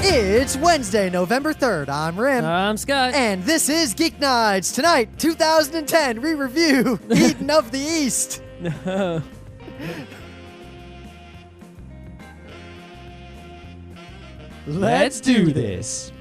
It's Wednesday, November 3rd. I'm Rim. I'm Scott. And this is Geeknights. Tonight, 2010, we review Eden of the East. No. Let's do this.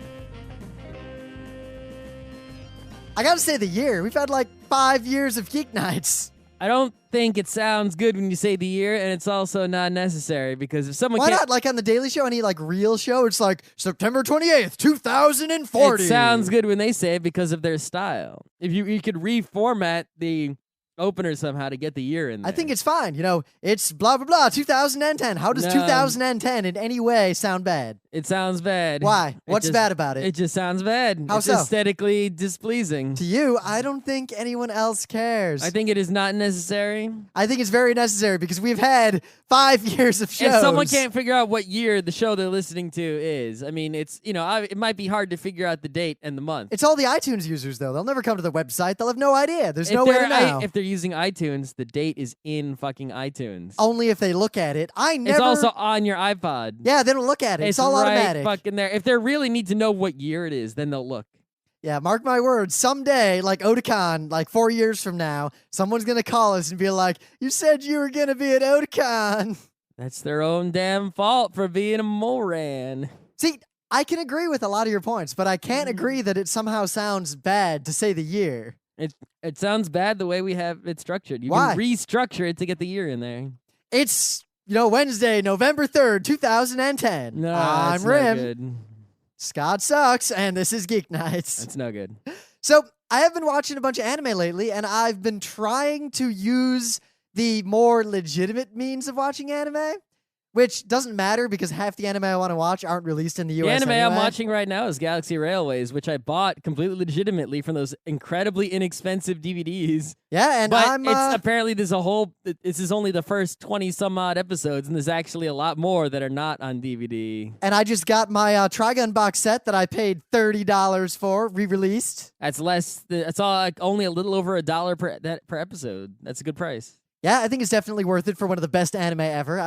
I gotta say the year. We've had like 5 years of Geeknights. I don't think it sounds good when you say the year, and it's also not necessary because if someone Why can't... not? Like on the Daily Show, any like real show, it's like September 28th, 2040. It sounds good when they say it because of their style. If you could reformat the opener somehow to get the year in there. I think it's fine. You know, it's blah, blah, blah, 2010. How does No. 2010 in any way sound bad? It sounds bad. Why? What's bad about it? It just sounds bad. How it's so? aesthetically displeasing. To you, I don't think anyone else cares. I think it is not necessary. I think it's very necessary because we've had 5 years of shows. If someone can't figure out what year the show they're listening to is, I mean, it's, you know, it might be hard to figure out the date and the month. It's all the iTunes users, though. They'll never come to the website. They'll have no idea. There's no way to know. If they're using iTunes, the date is in fucking iTunes. Only if they look at it. It's also on your iPod. Yeah, they don't look at it. It's all right automatic. Fucking there. If they really need to know what year it is, then they'll look. Yeah, mark my words. Someday, like Otakon, like 4 years from now, someone's going to call us and be like, you said you were going to be at Otakon. That's their own damn fault for being a moran. See, I can agree with a lot of your points, but I can't agree that it somehow sounds bad to say the year. It sounds bad the way we have it structured. You Why? can restructure it to get the year in there. It's, Wednesday, November 3rd, 2010. No, I'm that's no Rim. good. Scott sucks, and this is Geeknights. That's no good. So, I have been watching a bunch of anime lately, and I've been trying to use the more legitimate means of watching anime, which doesn't matter because half the anime I want to watch aren't released in the US The anime anyway. I'm watching right now is Galaxy Railways, which I bought completely legitimately from those incredibly inexpensive DVDs. Yeah, and But I'm... it's apparently this is only the first 20 some odd episodes, and there's actually a lot more that are not on DVD. And I just got my Trigun box set that I paid $30 for, re-released. That's less. That's all. Like, only a little over $1 per episode. That's a good price. Yeah, I think it's definitely worth it for one of the best anime ever.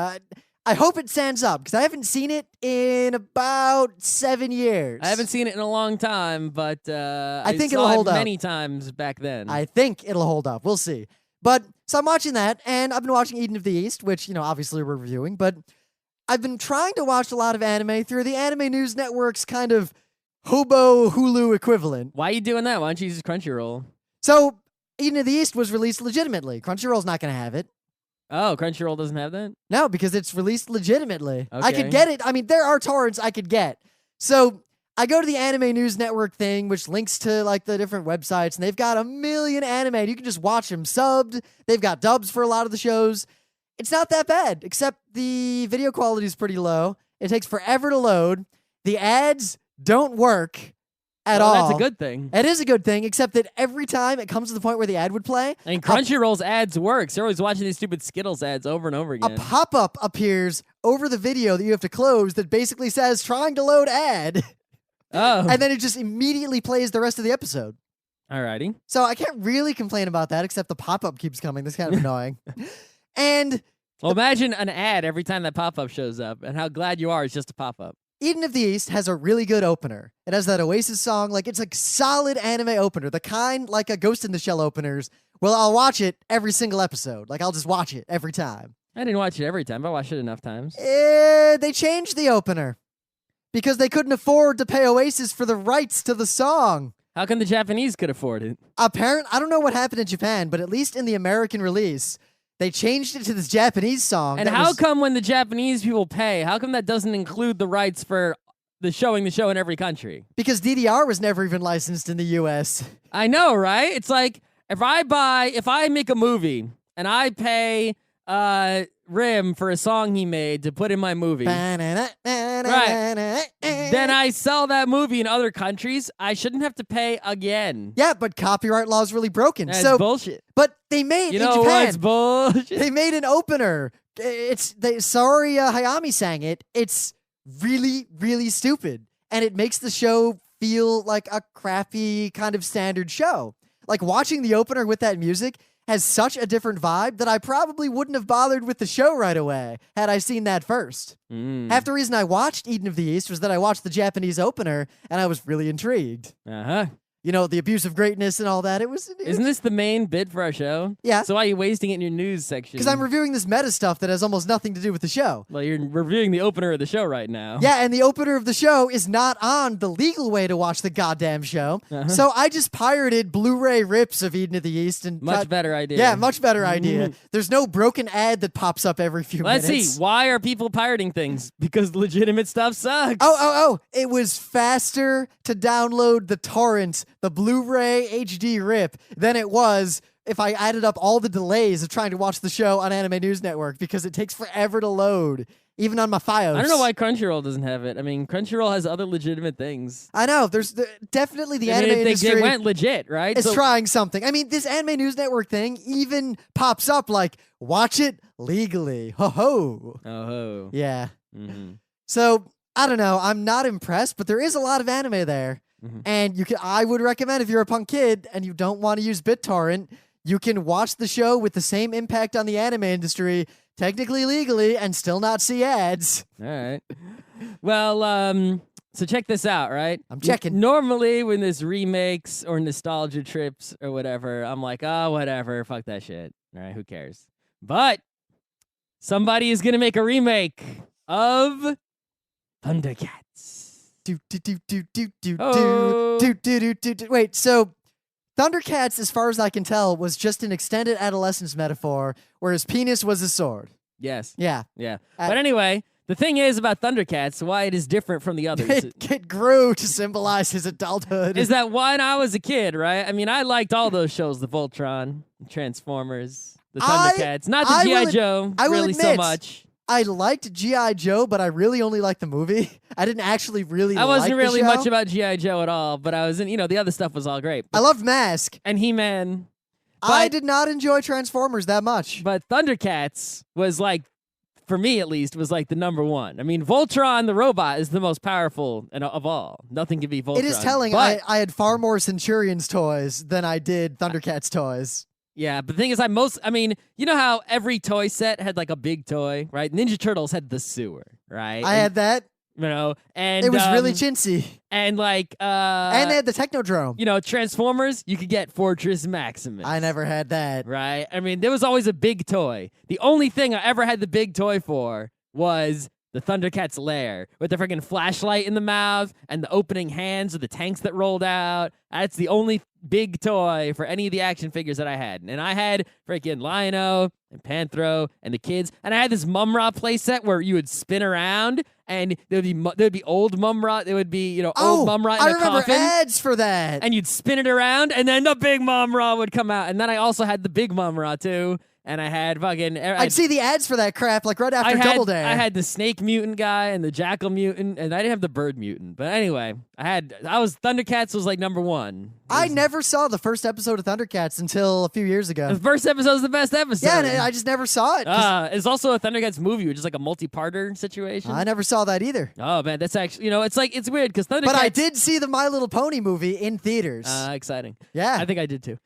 I hope it stands up, because I haven't seen it in about 7 years. I haven't seen it in a long time, but I think saw it'll hold it up many times back then. I think it'll hold up. We'll see. But, so I'm watching that, and I've been watching Eden of the East, which, obviously we're reviewing, but I've been trying to watch a lot of anime through the Anime News Network's kind of hobo Hulu equivalent. Why are you doing that? Why don't you use Crunchyroll? So, Eden of the East was released legitimately. Crunchyroll's not going to have it. Oh, Crunchyroll doesn't have that? No, because it's released legitimately. I Okay. could get it. I mean, there are torrents I could get. So I go to the Anime News Network thing, which links to like the different websites, and they've got a million anime. And you can just watch them subbed. They've got dubs for a lot of the shows. It's not that bad, except the video quality is pretty low. It takes forever to load. The ads don't work at all. That's a good thing. It is a good thing, except that every time it comes to the point where the ad would play, I mean, Crunchyroll's ads works. They're always watching these stupid Skittles ads over and over a again. pop-up appears over the video that you have to close that basically says, trying to load ad. Oh. And then it just immediately plays the rest of the episode. Alrighty. So I can't really complain about that, except the pop-up keeps coming. That's kind of annoying. And Well, imagine an ad every time that pop-up shows up, and how glad you are it's just a pop-up. Eden of the East has a really good opener. It has that Oasis song. Like, it's a solid anime opener. The kind like a Ghost in the Shell openers. Well, I'll watch it every single episode. Like, I'll just watch it every time. I didn't watch it every time, but I watched it enough times. They changed the opener because they couldn't afford to pay Oasis for the rights to the song. How come the Japanese could afford it? I don't know what happened in Japan, but at least in the American release, they changed it to this Japanese song. And how come when the Japanese people pay, how come that doesn't include the rights for showing the show in every country? Because DDR was never even licensed in the U.S. I know, right? It's like, if I make a movie and I pay Rim for a song he made to put in my movie, then I sell that movie in other countries, I shouldn't have to pay again. Yeah, but copyright law is really broken. That's so bullshit. But they made You in know Japan. what's bullshit? They made an opener. Sorry, Hayami sang it. It's really, really stupid, and it makes the show feel like a crappy kind of standard show. Like watching the opener with that music, has such a different vibe that I probably wouldn't have bothered with the show right away had I seen that first. Half the reason I watched Eden of the East was that I watched the Japanese opener, and I was really intrigued. Uh-huh. You know, the abuse of greatness and all that. Isn't this the main bit for our show? Yeah. So why are you wasting it in your news section? Because I'm reviewing this meta stuff that has almost nothing to do with the show. Well, you're reviewing the opener of the show right now. Yeah, and the opener of the show is not on the legal way to watch the goddamn show. So I just pirated Blu-ray rips of Eden of the East. And Much better idea. Yeah, much better idea. There's no broken ad that pops up every few Let's minutes. see. Why are people pirating things? Because legitimate stuff sucks. Oh. It was faster to download the torrent, the Blu-ray HD rip, than it was if I added up all the delays of trying to watch the show on Anime News Network, because it takes forever to load, even on my Fios. I don't know why Crunchyroll doesn't have it. I mean, Crunchyroll has other legitimate things. I know. There's definitely the anime industry. They went legit, right? It's trying something. I mean, this Anime News Network thing even pops up like, watch it legally. Ho-ho. Oh-ho. Yeah. Mm-hmm. So, I don't know. I'm not impressed, but there is a lot of anime there. And I would recommend, if you're a punk kid and you don't want to use BitTorrent, you can watch the show with the same impact on the anime industry, technically legally, and still not see ads. All right. Well, so check this out, right? I'm checking. Normally, when there's remakes or nostalgia trips or whatever, I'm like, oh, whatever, fuck that shit. All right, who cares? But somebody is gonna make a remake of Thundercats. Wait, so Thundercats, as far as I can tell, was just an extended adolescence metaphor where his penis was a sword. Yes. Yeah. But anyway, the thing is about Thundercats, why it is different from the others. It grew to symbolize his adulthood. Is that when I was a kid, right? I mean, I liked all those shows, the Voltron, Transformers, the Thundercats. Not the G.I. Joe, really so much. I liked G.I. Joe, but I really only liked the movie. I didn't actually really I wasn't like really the show. much about G.I. Joe at all, but I was in, the other stuff was all great. I loved Mask. And He-Man. I did not enjoy Transformers that much. But Thundercats was like, for me at least, was like the number one. I mean, Voltron, the robot, is the most powerful of all. Nothing can be Voltron. It is telling. But, I had far more Centurions toys than I did Thundercats toys. Yeah, but the thing is, you know how every toy set had like a big toy, right? Ninja Turtles had the sewer, right? I had that. And it was really chintzy. And like, and they had the Technodrome. Transformers, you could get Fortress Maximus. I never had that. Right? I mean, there was always a big toy. The only thing I ever had the big toy for was the Thundercats lair with the freaking flashlight in the mouth and the opening hands of the tanks that rolled out. That's the only big toy for any of the action figures that I had. And I had freaking Lion-O and Panthro and the kids. And I had this Mum-Ra playset where you would spin around and there'd be old Mum-Ra. There would be, old Mum-Ra in a coffin. I remember ads for that. And you'd spin it around and then the big Mum-Ra would come out. And then I also had the big Mum-Ra too. And I had fucking... I'd see the ads for that crap like right after Double Dare. I had the snake mutant guy and the jackal mutant, and I didn't have the bird mutant. But anyway, Thundercats was like number one. I never saw the first episode of Thundercats until a few years ago. The first episode was the best episode. Yeah, and I just never saw it. It's also a Thundercats movie, which is like a multi-parter situation. I never saw that either. Oh man, that's actually it's weird because Thundercats. But I did see the My Little Pony movie in theaters. Exciting. Yeah, I think I did too.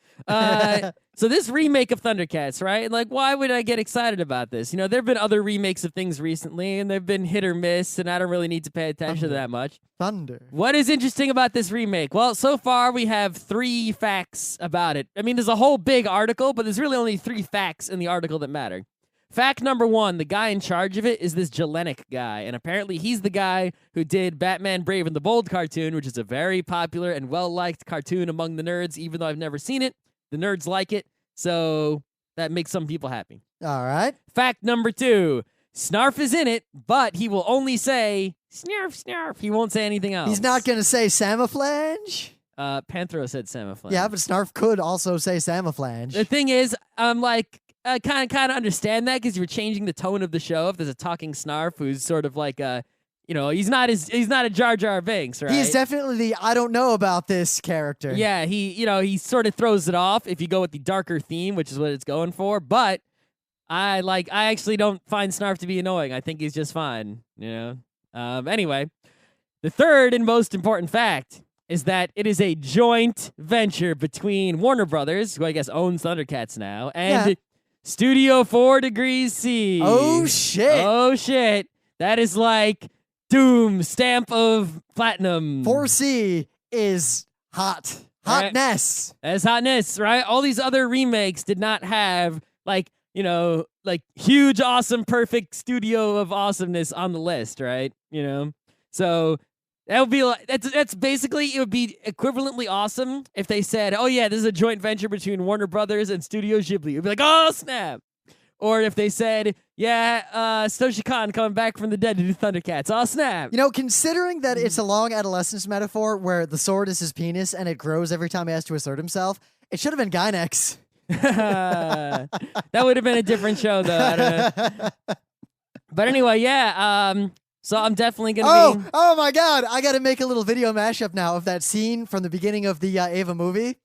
So this remake of Thundercats, right? Like, why would I get excited about this? There have been other remakes of things recently, and they've been hit or miss, and I don't really need to pay attention to that much. Thunder. What is interesting about this remake? Well, so far we have 3 facts about it. I mean, there's a whole big article, but there's really only 3 facts in the article that matter. Fact number 1, the guy in charge of it is this Jelenic guy, and apparently he's the guy who did Batman Brave and the Bold cartoon, which is a very popular and well-liked cartoon among the nerds, even though I've never seen it. The nerds like it, so that makes some people happy. All right. Fact number 2, Snarf is in it, but he will only say, Snarf, Snarf. He won't say anything else. He's not going to say Samaflange? Panthro said Samaflange. Yeah, but Snarf could also say Samaflange. The thing is, I'm like, I kind of understand that because you're changing the tone of the show. If there's a talking Snarf who's sort of like a... he's not a Jar Jar Binks, right? He's definitely the I don't know about this character. Yeah, he sort of throws it off if you go with the darker theme, which is what it's going for. But I actually don't find Snarf to be annoying. I think he's just fine, Anyway, the third and most important fact is that it is a joint venture between Warner Brothers, who I guess owns Thundercats now, and Studio 4 Degrees C. Oh, shit. Oh, shit. That is like Doom, stamp of platinum. 4C is hot. Hotness. That's hotness, right? All these other remakes did not have, like, you know, like huge, awesome, perfect studio of awesomeness on the list, right? You know? So that would be like, that's basically, it would be equivalently awesome if they said, oh yeah, this is a joint venture between Warner Brothers and Studio Ghibli. It'd be like, oh snap. Or if they said, yeah, Satoshi Kon coming back from the dead to do Thundercats. Oh, snap. You know, considering that it's a long adolescence metaphor where the sword is his penis and it grows every time he has to assert himself, it should have been Gynex. That would have been a different show, though. I don't know. But anyway, yeah. So I'm definitely going to be... Oh, my God. I got to make a little video mashup now of that scene from the beginning of the Ava movie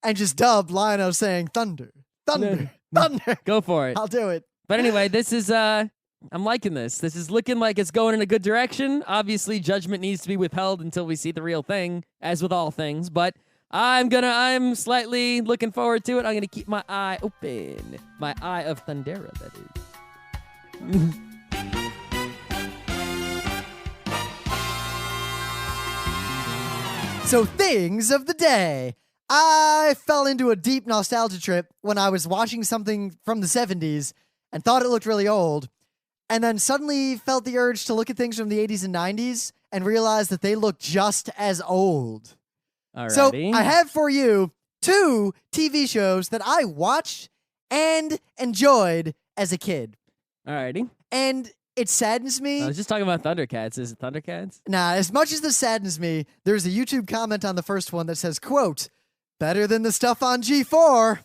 and just dub Lionel saying, thunder, thunder. Thunder. Go for it. I'll do it. But anyway, this is I'm liking this. This is looking like it's going in a good direction. Obviously, judgment needs to be withheld until we see the real thing, as with all things. But I'm slightly looking forward to it. I'm gonna keep my eye open. My eye of Thundera, that is. So things of the day. I fell into a deep nostalgia trip when I was watching something from the 70s and thought it looked really old, and then suddenly felt the urge to look at things from the 80s and 90s and realize that they look just as old. Alrighty. So I have for you 2 TV shows that I watched and enjoyed as a kid. Alrighty. And it saddens me. I was just talking about Thundercats. Is it Thundercats? Nah, as much as this saddens me, there's a YouTube comment on the first one that says, quote, better than the stuff on G4.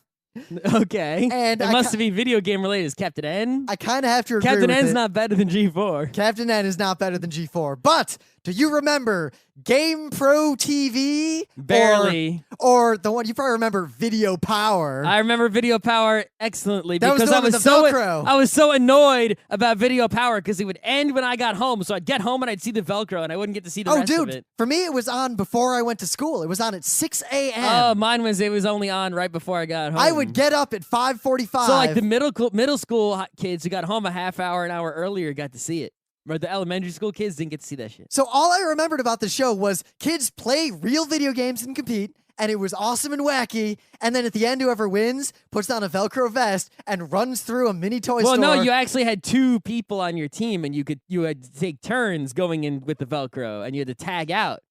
Okay. And it must be video game related. Is Captain N? I kind of have to agree Captain with N's it. not better than G4. Captain N is not better than G4. But do you remember Game Pro TV? Barely. Or the one you probably remember, Video Power. I remember Video Power excellently That was because the one with the Velcro. I was so annoyed about Video Power because it would end when I got home. So I'd get home and I'd see the Velcro and I wouldn't get to see the rest of it. For me, it was on before I went to school. It was on at 6 a.m. Oh, mine was, it was only on right before I got home. I would get up at 5:45. So like the middle school kids who got home a half hour, an hour earlier got to see it. But the elementary school kids didn't get to see that shit. So all I remembered about the show was kids play real video games and compete, and it was awesome and wacky. And then at the end, whoever wins puts on a Velcro vest and runs through a mini toy store. Well, no, you actually had 2 people on your team, and you had to take turns going in with the Velcro, and you had to tag out.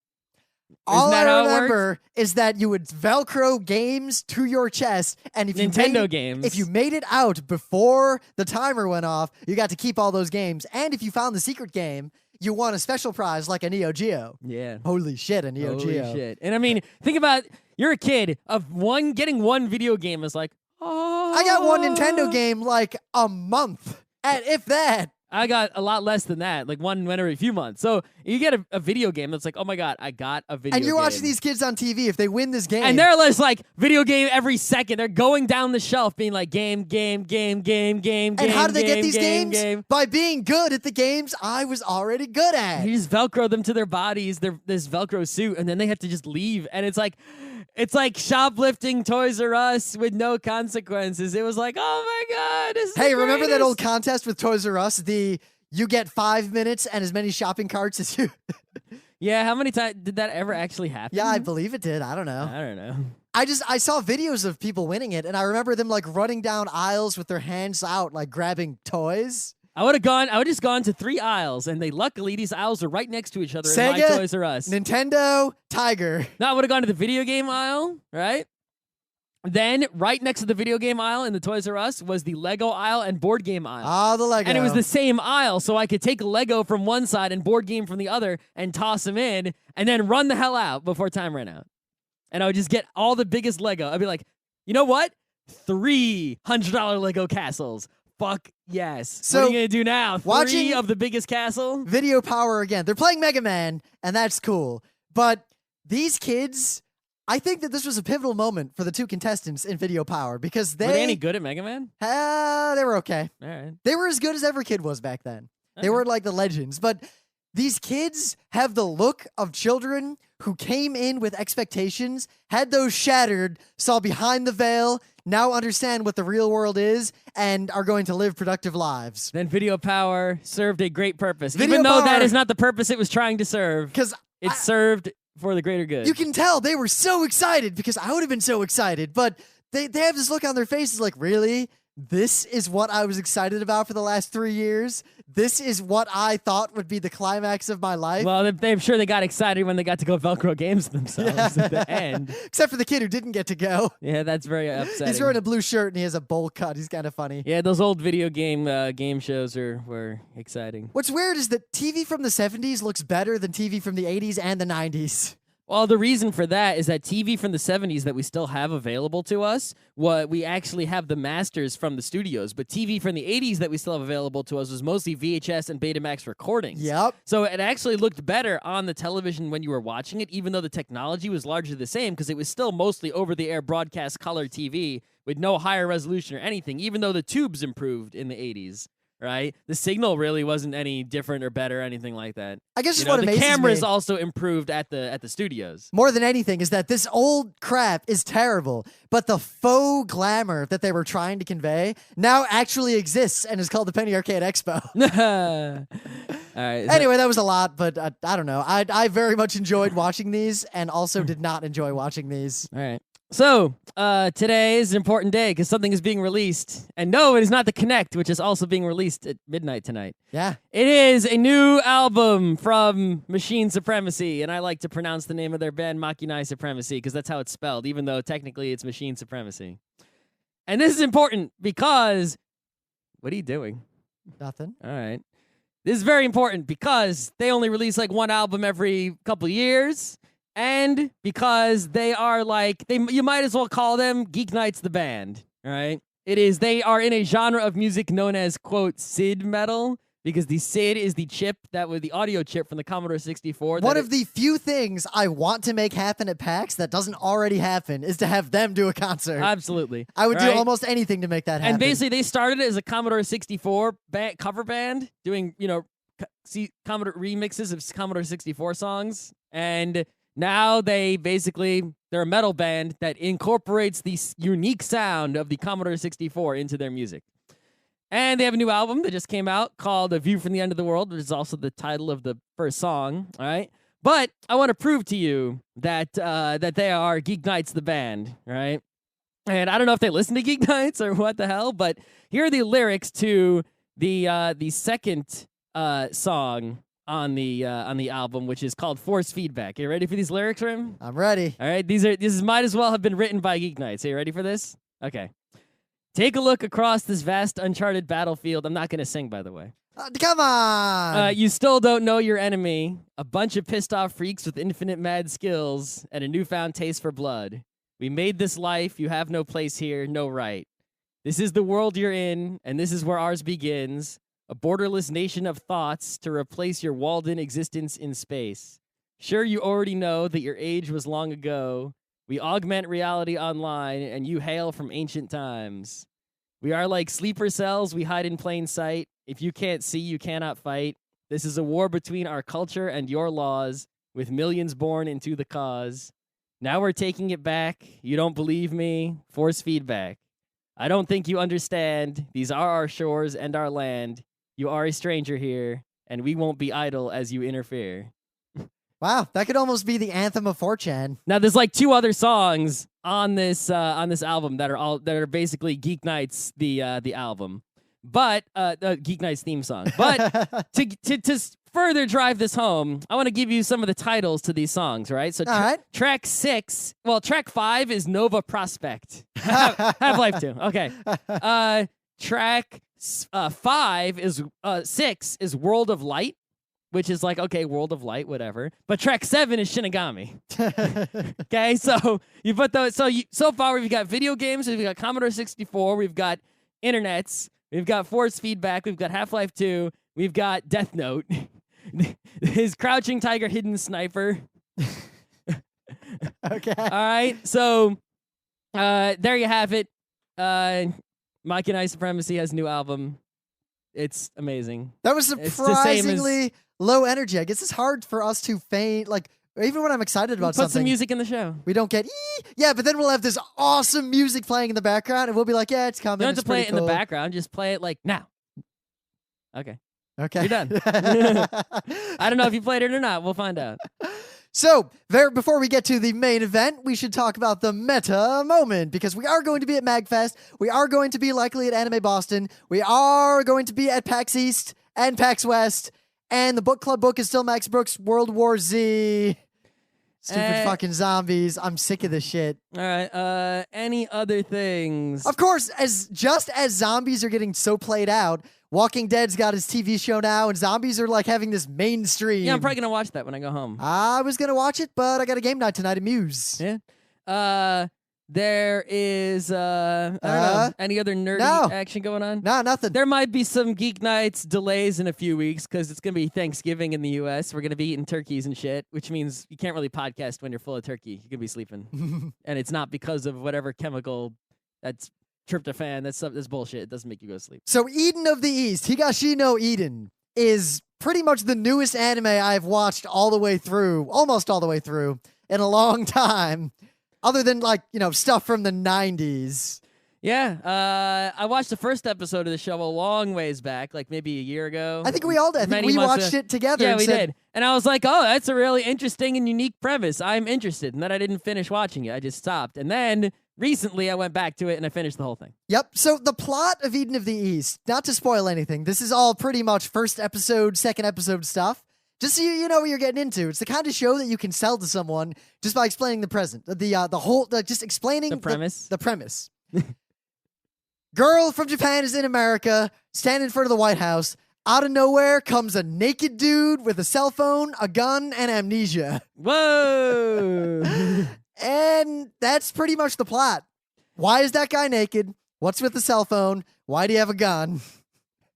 All that I how it remember is that you would Velcro games to your chest, and if games. if you made it out before the timer went off, you got to keep all those games. And if you found the secret game, you won a special prize like a Neo Geo. Yeah. Holy shit, a Neo Geo. Holy shit. And I mean, think about, you're a kid, getting one video game is like, oh. I got one Nintendo game like a month, if that. I got a lot less than that, like one every few months. So you get a video game that's like, oh my God, I got a video game. And you're watching these kids on TV if they win this game. And they're just like, video game every second. They're going down the shelf being like, game. And how do they get these games? By being good at the games I was already good at. You just Velcro them to their bodies, this Velcro suit, and then they have to just leave. And it's like shoplifting Toys R Us with no consequences. It was like, oh my God. This is the remember that greatest. old contest with Toys R Us? You get 5 minutes and as many shopping carts as you... Yeah, how many times did that ever actually happen? Yeah, I believe it did. I don't know. I don't know. I saw videos of people winning it, and I remember them like running down aisles with their hands out, like grabbing toys. I would just gone to 3 aisles, and luckily these aisles are right next to each other Sega, in my Toys R Us. Nintendo, Tiger. No, I would have gone to the video game aisle, right? Then, right next to the video game aisle in the Toys R Us was the Lego aisle and board game aisle. Ah, the Lego. And it was the same aisle, so I could take Lego from one side and board game from the other and toss them in and then run the hell out before time ran out. And I would just get all the biggest Lego. I'd be like, you know what? $300 Lego castles. Fuck yes. So, what are you going to do now? watching 3 of the biggest castle? Video Power again. They're playing Mega Man, and that's cool. But these kids... I think that this was a pivotal moment for the 2 contestants in Video Power because Were they any good at Mega Man? They were okay. All right. They were as good as every kid was back then. Okay. They were like the legends. But these kids have the look of children who came in with expectations, had those shattered, saw behind the veil, now understand what the real world is, and are going to live productive lives. Then video power served a great purpose, Video even though that power- is not the purpose it was trying to serve. Because It served for the greater good. you can tell they were so excited, because I would have been so excited, but they have this look on their faces like, really? This is what I was excited about for the last 3 years? This is what I thought would be the climax of my life? Well, I'm sure they got excited when they got to go Velcro games themselves at the end. Except for the kid who didn't get to go. Yeah, that's very upsetting. He's wearing a blue shirt and he has a bowl cut. He's kind of funny. Yeah, those old video game shows were exciting. What's weird is that TV from the 70s looks better than TV from the 80s and the 90s. Well, the reason for that is that TV from the 70s that we still have available to us, we actually have the masters from the studios, but TV from the 80s that we still have available to us was mostly VHS and Betamax recordings. Yep. So it actually looked better on the television when you were watching it, even though the technology was largely the same, because it was still mostly over-the-air broadcast color TV with no higher resolution or anything, even though the tubes improved in the 80s. Right? The signal really wasn't any different or better or anything like that. I guess just You know, what the amazes cameras me also improved at the studios. more than anything is that this old crap is terrible, but the faux glamour that they were trying to convey now actually exists and is called the Penny Arcade Expo. All right. Anyway, that was a lot, but I don't know. I very much enjoyed watching these and also did not enjoy watching these. All right. So, today is an important day because something is being released. And no, it is not the Kinect, which is also being released at midnight tonight. Yeah. It is a new album from Machine Supremacy, and I like to pronounce the name of their band Machina Supremacy because that's how it's spelled, even though technically it's Machine Supremacy. And this is important because... What are you doing? Nothing. All right. This is very important because they only release like one album every couple years. And because they are like, you might as well call them Geeknights the band, all right? They are in a genre of music known as, quote, SID metal, because the SID is the chip, that was the audio chip from the Commodore 64. One of the few things I want to make happen at PAX that doesn't already happen is to have them do a concert. Absolutely. I would do right? almost anything to make that happen. And basically, they started as a Commodore 64 cover band, doing, Commodore remixes of Commodore 64 songs, and... Now they're a metal band that incorporates the unique sound of the Commodore 64 into their music. And they have a new album that just came out called A View from the End of the World, which is also the title of the first song, all right? But I want to prove to you that they are Geeknights the band, right? And I don't know if they listen to Geeknights or what the hell, but here are the lyrics to the second song on the album, which is called Force Feedback. You ready for these lyrics, Rim? I'm ready. All right, this might as well have been written by Geeknights. Are you ready for this? Okay. Take a look across this vast, uncharted battlefield. I'm not going to sing, by the way. Come on! You still don't know your enemy. A bunch of pissed-off freaks with infinite mad skills and a newfound taste for blood. We made this life. You have no place here, no right. This is the world you're in, and this is where ours begins. A borderless nation of thoughts to replace your walled-in existence in space. Sure, you already know that your age was long ago. We augment reality online, and you hail from ancient times. We are like sleeper cells, we hide in plain sight. If you can't see, you cannot fight. This is a war between our culture and your laws, with millions born into the cause. Now we're taking it back. You don't believe me? Force feedback. I don't think you understand. These are our shores and our land. You are a stranger here, and we won't be idle as you interfere. Wow, that could almost be the anthem of 4chan. Now, there's like two other songs on this album that are basically Geeknights the album, but Geeknights theme song. But to further drive this home, I want to give you some of the titles to these songs. Right? So All right. track 5 is Nova Prospect. Half-Life 2. Okay. Track 6 is World of Light, which is like, okay, World of Light, whatever. But track 7 is Shinigami. Okay, so you put those. So far we've got video games, we've got Commodore 64, we've got internets, we've got Force Feedback, we've got Half-Life 2, we've got Death Note, his Crouching Tiger, Hidden Sniper. Okay. All right, so there you have it. Machina Supremacy has a new album. It's amazing. That was It's the same as- surprisingly low energy. I guess it's hard for us to Even when I'm excited about Put something, some music in the show. we don't get yeah, but then we'll have this awesome music playing in the background, and we'll be like, yeah, it's coming. You don't have it's to play it pretty in the cool. background. Just play it like now. Okay. Okay, You're done. I don't know if you played it or not. We'll find out. So, before we get to the main event, we should talk about the meta moment, because we are going to be at MagFest. We are going to be likely at Anime Boston. We are going to be at PAX East and PAX West. And the book club book is still Max Brooks' World War Z. Stupid fucking zombies. I'm sick of this shit. All right. Any other things? Of course, just as zombies are getting so played out, Walking Dead's got his TV show now, and zombies are like having this mainstream. Yeah, I'm probably gonna watch that when I go home. I was gonna watch it, but I got a game night tonight at Muse. Yeah. There is I don't know, any other nerdy action going on? No, nothing. There might be some Geek Nights delays in a few weeks because it's gonna be Thanksgiving in the U.S. We're gonna be eating turkeys and shit, which means you can't really podcast when you're full of turkey. You could be sleeping, and it's not because of whatever chemical that's tryptophan. That's bullshit. It doesn't make you go to sleep. So Eden of the East, Higashi no Eden, is pretty much the newest anime I've watched almost all the way through in a long time. Other than, stuff from the 90s. Yeah, I watched the first episode of the show a long ways back, like maybe a year ago. I think we all did. I think we watched it together. Yeah, we did. And I was like, oh, that's a really interesting and unique premise. I'm interested. And then I didn't finish watching it. I just stopped. And then recently I went back to it and I finished the whole thing. Yep. So the plot of Eden of the East, not to spoil anything, this is all pretty much first episode, second episode stuff. Just so you know what you're getting into. It's the kind of show that you can sell to someone just by explaining the present. Just explaining the premise. The premise. Girl from Japan is in America, standing in front of the White House. Out of nowhere comes a naked dude with a cell phone, a gun, and amnesia. Whoa! And that's pretty much the plot. Why is that guy naked? What's with the cell phone? Why do you have a gun?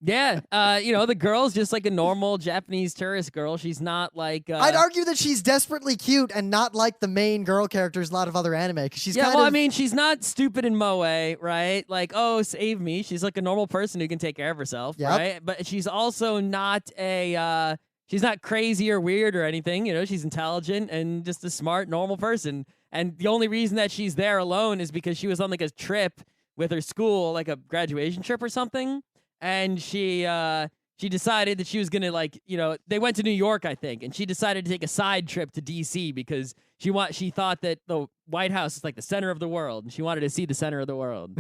Yeah, the girl's just like a normal Japanese tourist girl. She's not like... I'd argue that she's desperately cute and not like the main girl characters in a lot of other anime. Cause she's I mean, she's not stupid in moe, right? Like, oh, save me. She's like a normal person who can take care of herself, right? But she's also not she's not crazy or weird or anything. She's intelligent and just a smart, normal person. And the only reason that she's there alone is because she was on like a trip with her school, like a graduation trip or something. And she decided that she was gonna they went to New York, I think, and she decided to take a side trip to DC because she thought that the White House is like the center of the world, and she wanted to see the center of the world.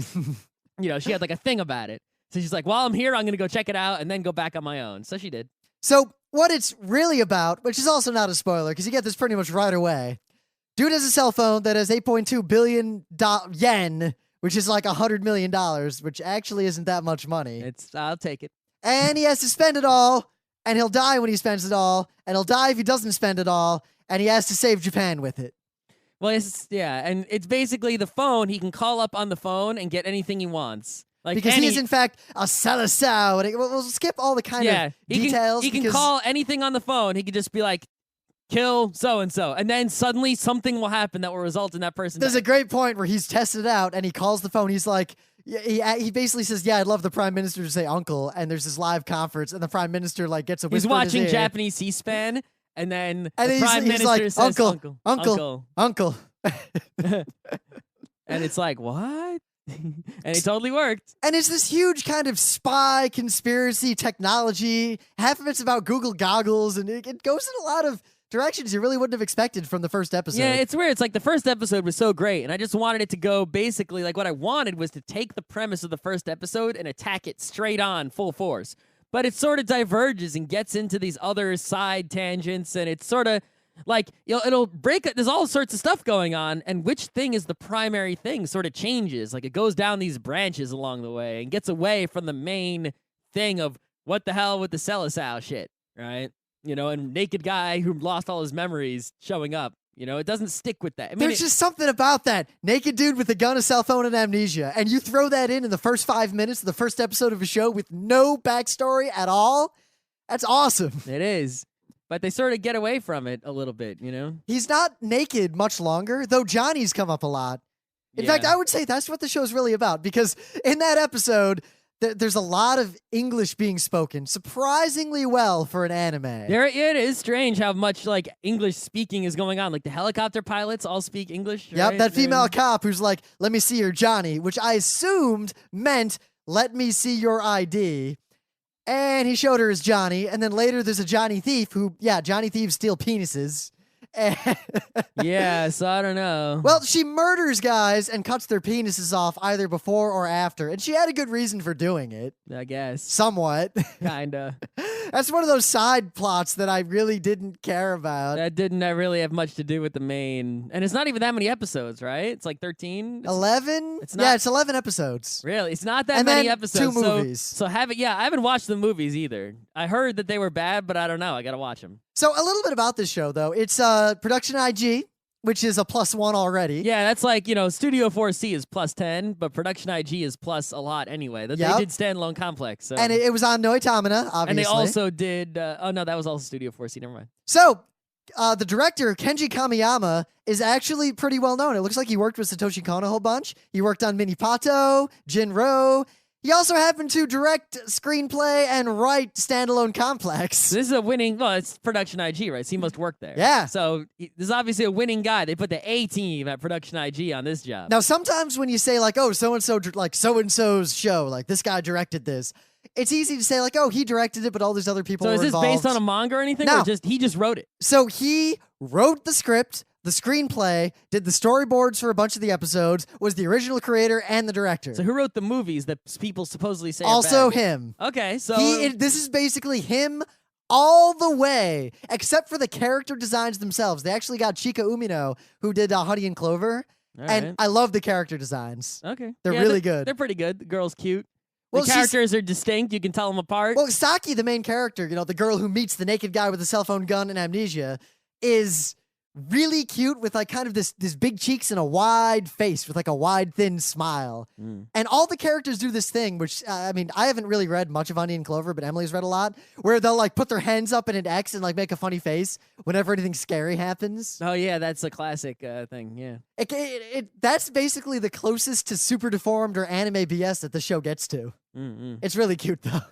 She had like a thing about it. So she's like, while I'm here, I'm gonna go check it out and then go back on my own. So she did. So what it's really about, which is also not a spoiler because you get this pretty much right away. Dude has a cell phone that has 8.2 billion yen, which is like $100 million, which actually isn't that much money. I'll take it. And he has to spend it all, and he'll die when he spends it all, and he'll die if he doesn't spend it all, and he has to save Japan with it. Well, and it's basically the phone. He can call up on the phone and get anything he wants. Because he is, in fact, a Salasao. And we'll skip all the kind of details. He can call anything on the phone. He could just be like, kill so-and-so. And then suddenly something will happen that will result in that person There's a great point where he's tested it out, and he calls the phone. He's like, he basically says, yeah, I'd love the prime minister to say uncle. And there's this live conference, and the prime minister gets a whisper He's watching in his ear. Japanese C-SPAN, and then the he's prime minister like, says uncle. And it's like, what? And it totally worked. And it's this huge kind of spy conspiracy technology. Half of it's about Google goggles, and it goes in a lot of directions you really wouldn't have expected from the first episode. Yeah, it's weird. It's like the first episode was so great, and I just wanted it to go basically like what I wanted was to take the premise of the first episode and attack it straight on, full force. But it sort of diverges and gets into these other side tangents, and it's sort of like it'll break. There's all sorts of stuff going on, and which thing is the primary thing sort of changes. Like it goes down these branches along the way and gets away from the main thing of what the hell with the Salasao shit, right? And naked guy who lost all his memories showing up. It doesn't stick with that. I mean, there's just something about that. Naked dude with a gun, a cell phone, and amnesia. And you throw that in the first 5 minutes of the first episode of a show with no backstory at all. That's awesome. It is. But they sort of get away from it a little bit, He's not naked much longer, though Johnny's come up a lot. In fact, I would say that's what the show's really about. Because in that episode, there's a lot of English being spoken, surprisingly well for an anime. It is strange how much like English speaking is going on. Like the helicopter pilots all speak English. Yep, right? that female cop who's like, "Let me see your Johnny," which I assumed meant "Let me see your ID." And he showed her his Johnny, and then later there's a Johnny thief who, Johnny thieves steal penises. Yeah, so I don't know. Well, she murders guys and cuts their penises off either before or after, and she had a good reason for doing it. I guess. Somewhat. Kinda. That's one of those side plots that I really didn't care about. That didn't really have much to do with the main. And it's not even that many episodes, right? It's like 13? 11? It's not, yeah, it's 11 episodes. Really? It's not that and many then episodes. 2 movies. So I haven't watched the movies either. I heard that they were bad, but I don't know. I got to watch them. So a little bit about this show, though. It's production IG, which is a +1 already. Yeah, that's like, Studio 4C is +10, but Production IG is plus a lot anyway. They did Standalone Complex. So. And it was on Noitamina, obviously. And they also did, oh no, that was also Studio 4C, never mind. So, the director, Kenji Kamiyama, is actually pretty well known. It looks like he worked with Satoshi Kon a whole bunch. He worked on Mini Pato, Jinro. He also happened to direct, screenplay, and write Standalone Complex. This is a winning, it's Production IG, right? So he must work there. Yeah. So this is obviously a winning guy. They put the A team at Production IG on this job. Now, sometimes when you say, like, oh, so-and-so, like, so-and-so's show, like, this guy directed this, it's easy to say, like, oh, he directed it, but all these other people were involved. So is this based on a manga or anything? No. Or he just wrote it? So he wrote the script, the screenplay, did the storyboards for a bunch of the episodes, was the original creator and the director. So who wrote the movies that people supposedly say also are bad? him. Okay, so... This is basically him all the way, except for the character designs themselves. They actually got Chika Umino, who did Honey and Clover, and I love the character designs. Okay. They're really good. They're pretty good. The girl's cute. Well, the characters are distinct. You can tell them apart. Well, Saki, the main character, the girl who meets the naked guy with the cell phone gun and amnesia, is really cute with like kind of this big cheeks and a wide face with like a wide, thin smile. And all the characters do this thing, which, I haven't really read much of Onion and Clover, but Emily's read a lot, where they'll like put their hands up in an X and like make a funny face whenever anything scary happens. Oh, yeah, that's a classic thing, yeah. That's basically the closest to super deformed or anime BS that the show gets to. It's really cute, though.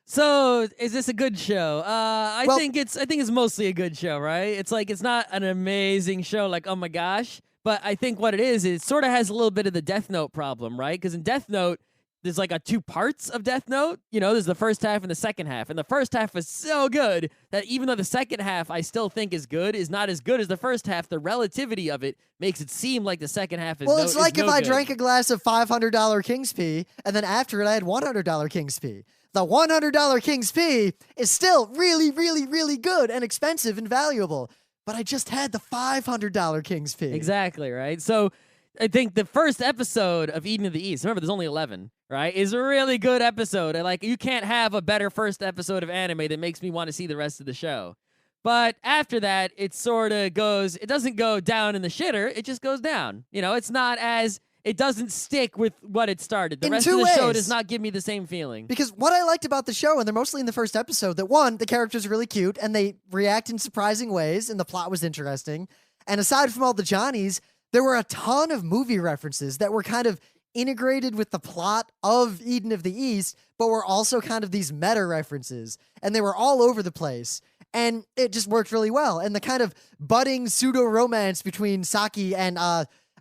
So, is this a good show? I think it's mostly a good show, right? It's like it's not an amazing show, like oh my gosh, but I think what it is, it sort of has a little bit of the Death Note problem, right? Because in Death Note, there's like 2 parts of Death Note. There's the first half and the second half, and the first half was so good that even though the second half I still think is not as good as the first half. The relativity of it makes it seem like the second half is. Well, it's like if I good. drank a glass of $500 King's Pee, and then after it I had $100 King's Pee. The $100 King's Pee is still really, really, really good and expensive and valuable. But I just had the $500 King's Pee. Exactly, right? So I think the first episode of Eden of the East, remember there's only 11, right, is a really good episode. And like you can't have a better first episode of anime that makes me want to see the rest of the show. But after that, it sort of goes, it doesn't go down in the shitter, it just goes down. It's not as... It doesn't stick with what it started. The rest of the show does not give me the same feeling. Because what I liked about the show, and they're mostly in the first episode, that one, the characters are really cute, and they react in surprising ways, and the plot was interesting. And aside from all the Johnnies, there were a ton of movie references that were kind of integrated with the plot of Eden of the East, but were also kind of these meta references. And they were all over the place. And it just worked really well. And the kind of budding pseudo-romance between Saki and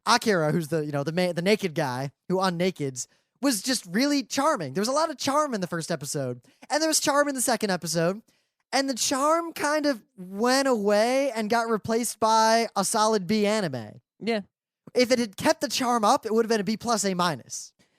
Akira, who's the naked guy who unnakeds, was just really charming. There was a lot of charm in the first episode, and there was charm in the second episode, and the charm kind of went away and got replaced by a solid B anime. Yeah. If it had kept the charm up, it would have been a B+, A-.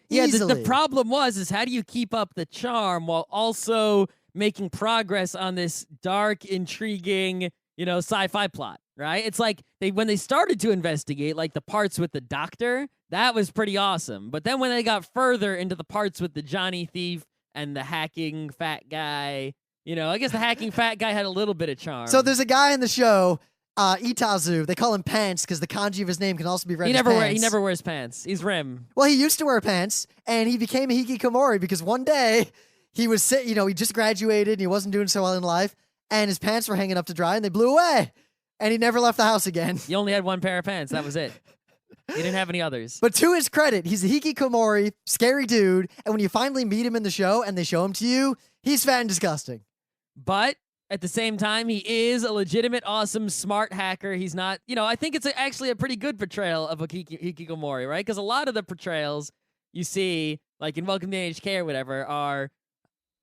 Yeah, the problem is how do you keep up the charm while also making progress on this dark, intriguing, sci-fi plot? Right? It's like when they started to investigate, like the parts with the doctor, that was pretty awesome. But then when they got further into the parts with the Johnny thief and the hacking fat guy, I guess the hacking fat guy had a little bit of charm. So there's a guy in the show, Itazu. They call him Pants because the kanji of his name can also be read as pants. He never wears pants. He's Rim. Well, he used to wear pants, and he became a hikikomori because one day he was he just graduated and he wasn't doing so well in life, and his pants were hanging up to dry and they blew away. And he never left the house again. You only had one pair of pants. That was it. He didn't have any others. But to his credit, he's a hikikomori, scary dude, and when you finally meet him in the show and they show him to you, he's fat and disgusting. But at the same time, he is a legitimate, awesome, smart hacker. He's not, I think it's actually a pretty good portrayal of a hikikomori, right? Because a lot of the portrayals you see, like in Welcome to NHK or whatever, are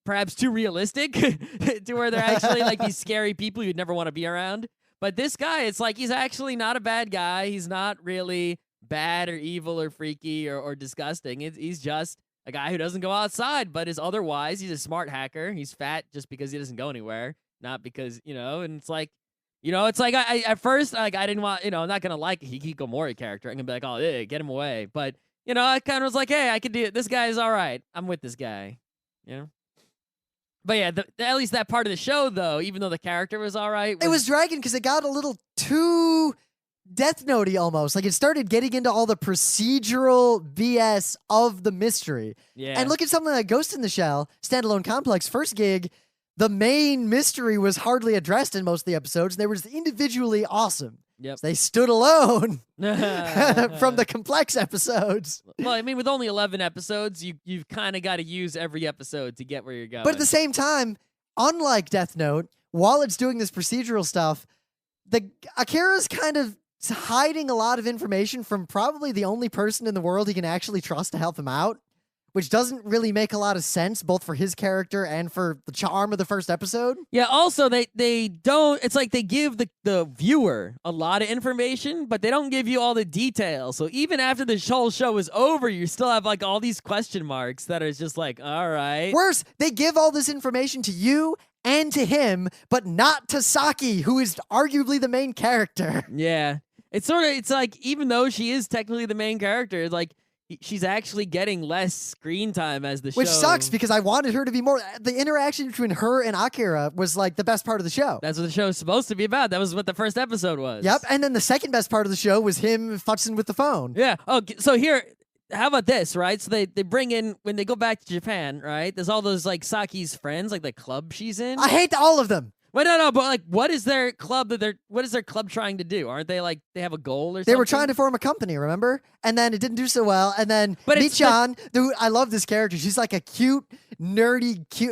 perhaps too realistic to where they're actually like these scary people you'd never want to be around. But this guy, it's like he's actually not a bad guy. He's not really bad or evil or freaky or disgusting. He's just a guy who doesn't go outside, but is otherwise, he's a smart hacker. He's fat just because he doesn't go anywhere, not because, and it's like, I at first, like, I didn't want, I'm not going to like a hikikomori character. I'm going to be like, oh, yeah, get him away. But, I kind of was like, hey, I could do it. This guy is all right. I'm with this guy, But yeah, at least that part of the show, though, even though the character was all right. It was dragging because it got a little too Death Note-y almost. Like, it started getting into all the procedural BS of the mystery. Yeah. And look at something like Ghost in the Shell, Standalone Complex, first gig, the main mystery was hardly addressed in most of the episodes. They were just individually awesome. Yep. So they stood alone from the complex episodes. Well, I mean, with only 11 episodes, you've kind of got to use every episode to get where you're going. But at the same time, unlike Death Note, while it's doing this procedural stuff, Akira's kind of hiding a lot of information from probably the only person in the world he can actually trust to help him out, which doesn't really make a lot of sense, both for his character and for the charm of the first episode. Yeah, also, they don't, it's like they give the viewer a lot of information, but they don't give you all the details. So even after the whole show is over, you still have like all these question marks that are just like, all right. Worse, they give all this information to you and to him, but not to Saki, who is arguably the main character. Yeah. It's like, even though she is technically the main character, like, she's actually getting less screen time as the show. Which sucks because I wanted her to be more. The interaction between her and Akira was like the best part of the show. That's what the show is supposed to be about. That was what the first episode was. Yep. And then the second best part of the show was him futzing with the phone. Yeah. Oh, so here, how about this, right? So they bring in, when they go back to Japan, right? There's all those like Saki's friends, like the club she's in. I hate all of them. Wait, no, but like, what is their club trying to do? Aren't they like, they have a goal or something? They were trying to form a company, remember? And then it didn't do so well. And then Michan, dude, I love this character. She's like a cute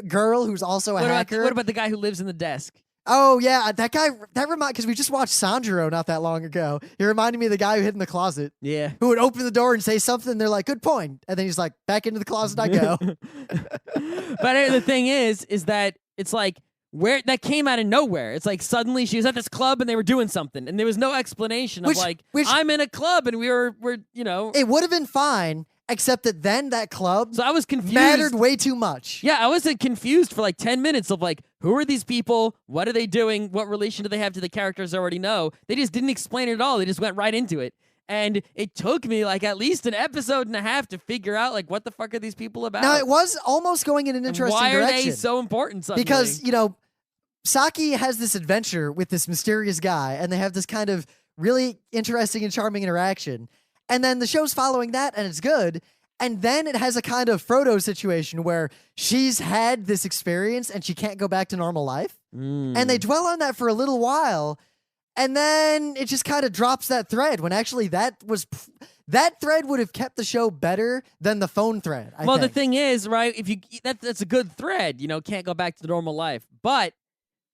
girl who's also a hacker. What about the guy who lives in the desk? Oh, yeah, that guy, because we just watched Sanjuro not that long ago. He reminded me of the guy who hid in the closet. Yeah. Who would open the door and say something, and they're like, good point. And then he's like, back into the closet I go. But the thing is that it's like, where that came out of nowhere. It's like suddenly she was at this club and they were doing something and there was no explanation of like, I'm in a club and we're It would have been fine, except that then that club so I was confused. Mattered way too much. Yeah, I was confused for like 10 minutes of like, who are these people? What are they doing? What relation do they have to the characters I already know? They just didn't explain it at all. They just went right into it. And it took me like at least an episode and a half to figure out like what the fuck are these people about? Now it was almost going in an interesting direction. Why are they so important suddenly? Because, Saki has this adventure with this mysterious guy, and they have this kind of really interesting and charming interaction. And then the show's following that, and it's good. And then it has a kind of Frodo situation where she's had this experience and she can't go back to normal life. And they dwell on that for a little while. And then it just kind of drops that thread when actually that thread would have kept the show better than the phone thread. I think. The thing is, right, if that's a good thread, can't go back to normal life. But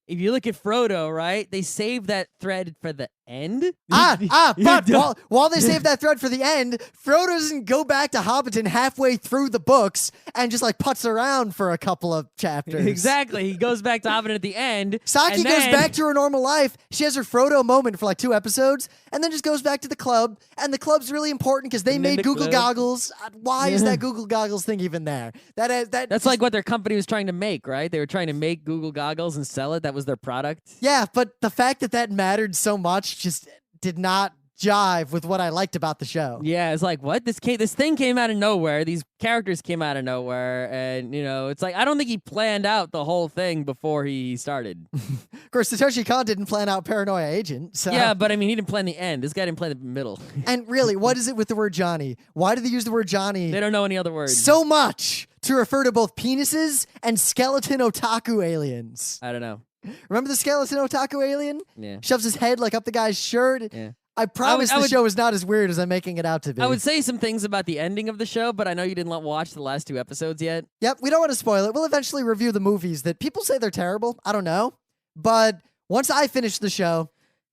if you look at Frodo, right, they save that thread for the end. But while they save that thread for the end, Frodo doesn't go back to Hobbiton halfway through the books and just like putz around for a couple of chapters. Exactly. He goes back to Hobbiton at the end. Saki goes back to her normal life. She has her Frodo moment for like 2 episodes and then just goes back to the club. And the club's really important because they made Google Goggles. Why is that Google Goggles thing even there? That's like what their company was trying to make, right? They were trying to make Google Goggles and sell it. That was their product. Yeah, but the fact that mattered so much just did not jive with what I liked about the show. Yeah, it's like, what? This thing came out of nowhere. These characters came out of nowhere. And, it's like, I don't think he planned out the whole thing before he started. Of course, Satoshi Kon didn't plan out Paranoia Agent. So. Yeah, but I mean, he didn't plan the end. This guy didn't plan the middle. And really, what is it with the word Johnny? Why do they use the word Johnny? They don't know any other words. So much to refer to both penises and skeleton otaku aliens. I don't know. Remember the skeleton otaku alien? Yeah. Shoves his head like up the guy's shirt. Yeah. I promise the show is not as weird as I'm making it out to be. I would say some things about the ending of the show, but I know you didn't watch the last 2 episodes yet. Yep, we don't want to spoil it. We'll eventually review the movies that people say they're terrible. I don't know. But once I finish the show,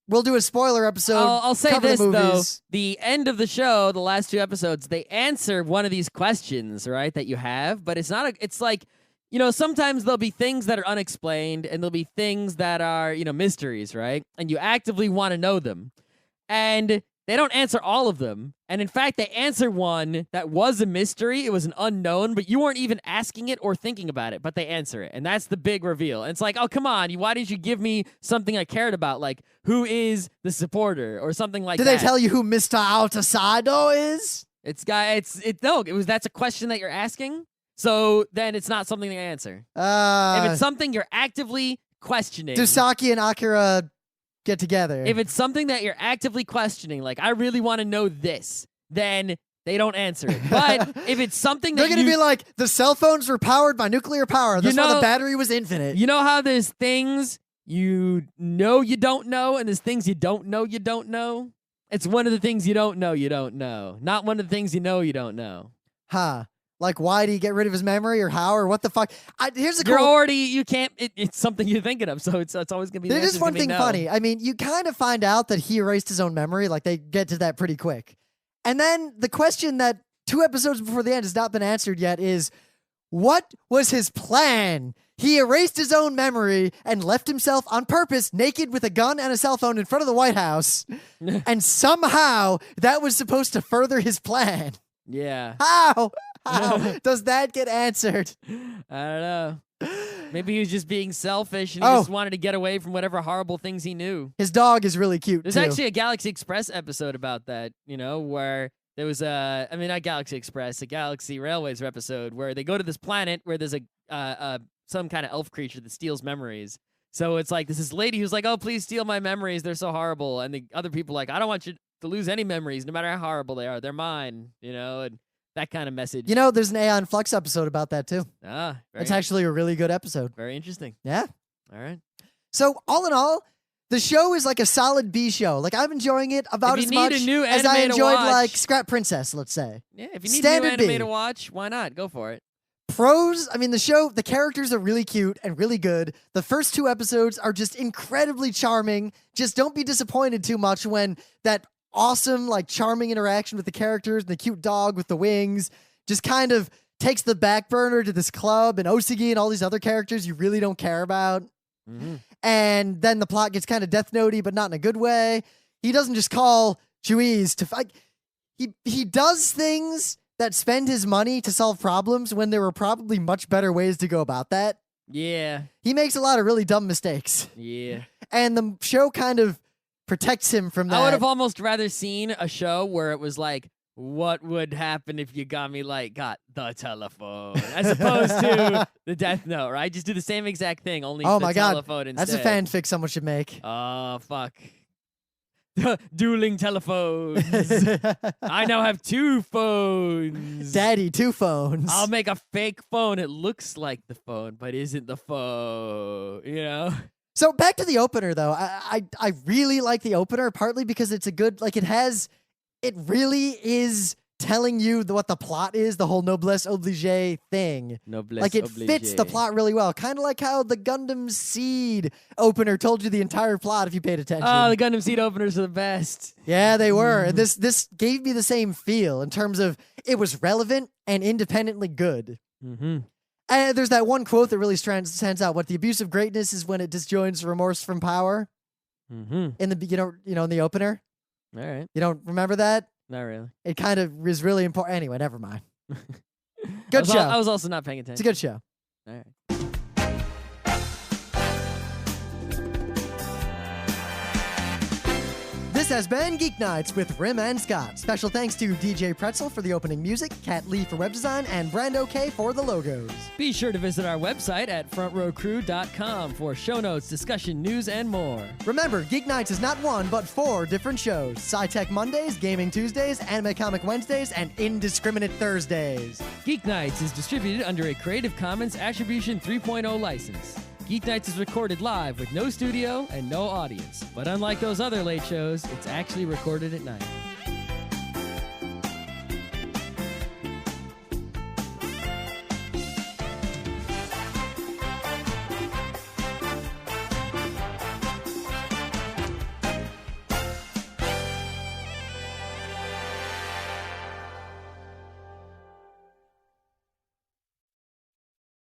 we'll do a spoiler episode. I'll say cover this, the though. movies. The end of the show, the last 2 episodes, they answer one of these questions, right, that you have. But it's not it's like, sometimes there'll be things that are unexplained and there'll be things that are, mysteries, right? And you actively want to know them. And they don't answer all of them. And in fact, they answer one that was a mystery. It was an unknown, but you weren't even asking it or thinking about it, but they answer it. And that's the big reveal. And it's like, oh, come on. Why did you give me something I cared about? Like, who is the supporter or something like that? Did they tell you who Mr. Altasado is? That's a question that you're asking. So then it's not something to answer. If it's something you're actively questioning. Do Saki and Akira get together? If it's something that you're actively questioning, like, I really want to know this, then they don't answer it. But if it's something that they're going to be like, the cell phones were powered by nuclear power. That's why the battery was infinite. You know how there's things you don't know, and there's things you don't know? It's one of the things you don't know. Not one of the things you don't know. Huh. Like, why do you get rid of his memory, or how, or what the fuck? Here's a you can't, it's something you're thinking of, so it's always going to be There is one thing funny. I mean, you kind of find out that he erased his own memory, like, they get to that pretty quick. And then the question that 2 episodes before the end has not been answered yet is, what was his plan? He erased his own memory and left himself on purpose naked with a gun and a cell phone in front of the White House. And somehow that was supposed to further his plan. Yeah. How does that get answered? I don't know. Maybe he was just being selfish and he just wanted to get away from whatever horrible things he knew. His dog is really cute, There's actually a Galaxy Express episode about that, where there was not Galaxy Express, a Galaxy Railways episode where they go to this planet where there's some kind of elf creature that steals memories. So it's like, this lady who's like, oh, please steal my memories. They're so horrible. And the other people are like, I don't want you to lose any memories, no matter how horrible they are. They're mine, and that kind of message. There's an Aeon Flux episode about that, too. It's actually a really good episode. Very interesting. Yeah. All right. So, all in all, the show is like a solid B show. Like, I'm enjoying it about as much as I enjoyed, like, Scrap Princess, let's say. Yeah, if you need a new anime to watch, why not? Go for it. Pros, I mean, the characters are really cute and really good. The first 2 episodes are just incredibly charming. Just don't be disappointed too much when that awesome, like, charming interaction with the characters and the cute dog with the wings just kind of takes the back burner to this club and Osigi and all these other characters you really don't care about. Mm-hmm. And then the plot gets kind of Death Note-y, but not in a good way. He doesn't just call Juiz to fight. He does things that spend his money to solve problems when there were probably much better ways to go about that. Yeah. He makes a lot of really dumb mistakes. Yeah. And the show kind of protects him from that. I would have almost rather seen a show where it was like, what would happen if you got the telephone, as opposed to the Death Note, right? Just do the same exact thing, only the telephone instead. That's a fanfic someone should make. Oh, fuck. Dueling telephones. I now have 2 phones. Daddy, 2 phones. I'll make a fake phone. It looks like the phone, but isn't the phone, So back to the opener, though. I really like the opener, partly because it's a good, like, it really is telling you what the plot is, the whole noblesse oblige thing. Noblesse it fits the plot really well. Kind of like how the Gundam Seed opener told you the entire plot if you paid attention. Oh, the Gundam Seed openers are the best. Yeah, they were. And this gave me the same feel in terms of it was relevant and independently good. Mm-hmm. And there's that one quote that really stands out. What the abuse of greatness is when it disjoins remorse from power. Mm-hmm. In the in the opener. All right. You don't remember that? Not really. It kind of is really important. Anyway, never mind. Good show. I was also not paying attention. It's a good show. All right. This has been Geeknights with Rim and Scott. Special thanks to DJ Pretzel for the opening music, Kat Lee for web design, and Brando K for the logos. Be sure to visit our website at frontrowcrew.com for show notes, discussion, news, and more. Remember, Geeknights is not 1, but 4 different shows. Sci-Tech Mondays, Gaming Tuesdays, Anime Comic Wednesdays, and Indiscriminate Thursdays. Geeknights is distributed under a Creative Commons Attribution 3.0 license. Geek Nights is recorded live with no studio and no audience. But unlike those other late shows, it's actually recorded at night.